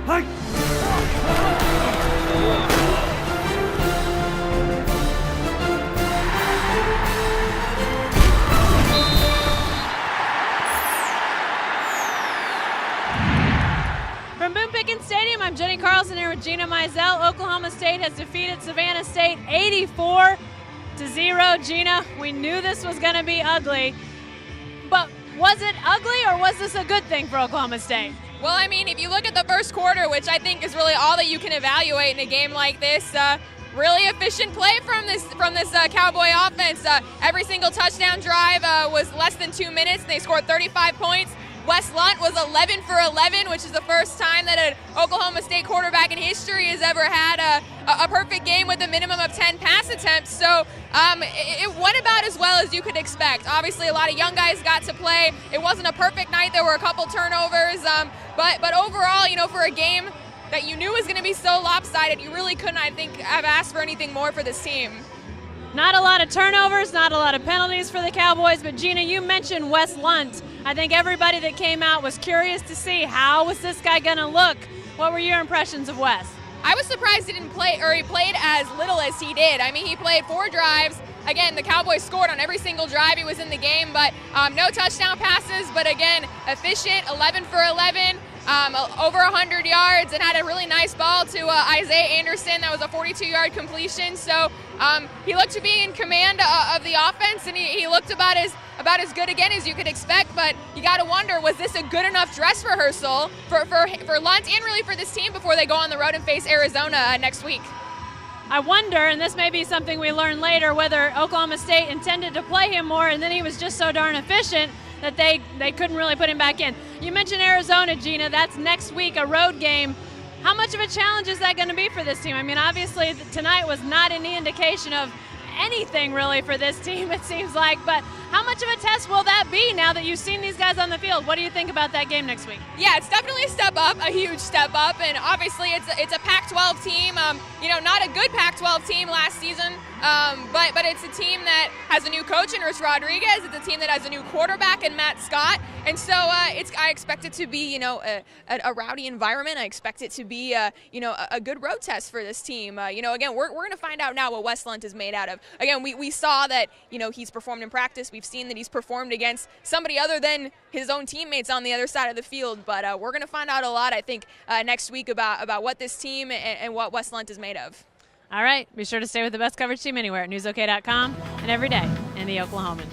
From Boone Pickens Stadium, I'm Jenni Carlson here with Gina Mizell. Oklahoma State has defeated Savannah State 84-0. Gina, we knew this was going to be ugly, but was it ugly or was this a good thing for Oklahoma State? Well, I mean, if you look at the first quarter, which I think is really all that you can evaluate in a game like this, really efficient play from this Cowboy offense. Every single touchdown drive was less than 2 minutes, and they scored 35 points. Wes Lunt was 11 for 11, which is the first time that an Oklahoma State quarterback in history has ever had a perfect game with a minimum of 10 pass attempts. So it went about as well as you could expect. Obviously, a lot of young guys got to play. It wasn't a perfect night. There were a couple turnovers. But overall, you know, for a game that you knew was going to be so lopsided, you really couldn't, I think, have asked for anything more for this team. Not a lot of turnovers, not a lot of penalties for the Cowboys, but Gina, you mentioned Wes Lunt. I think everybody that came out was curious to see how was this guy going to look. What were your impressions of Wes? I was surprised he didn't play, or he played as little as he did. I mean, he played 4 drives. Again, the Cowboys scored on every single drive he was in the game, but no touchdown passes. But again, efficient, 11 for 11. Over 100 yards, and had a really nice ball to Isaiah Anderson. That was a 42-yard completion. So he looked to be in command of the offense, and he looked about as good again as you could expect. But you got to wonder, was this a good enough dress rehearsal for Lunt and really for this team before they go on the road and face Arizona next week? I wonder, and this may be something we learn later, whether Oklahoma State intended to play him more, and then he was just so darn efficient that they couldn't really put him back in. You mentioned Arizona, Gina. That's next week, a road game. How much of a challenge is that going to be for this team? I mean, obviously tonight was not any indication of anything really for this team, it seems like, but how much of a test will that be now that you've seen these guys on the field? What do you think about that game next week? Yeah, it's definitely a step up, a huge step up, and obviously it's a Pac-12 team. You know, not a good Pac-12 team last season, but it's a team that has a new coach in Rich Rodriguez. It's a team that has a new quarterback in Matt Scott, and so I expect it to be, you know, a rowdy environment. I expect it to be, you know, a good road test for this team. You know, again, we're going to find out now what Wes Lunt is made out of. Again, we saw that, you know, he's performed in practice. We've seen that he's performed against somebody other than his own teammates on the other side of the field. But we're going to find out a lot, I think, next week about what this team and what Wes Lunt is made of. All right. Be sure to stay with the best coverage team anywhere at newsok.com and every day in the Oklahoman.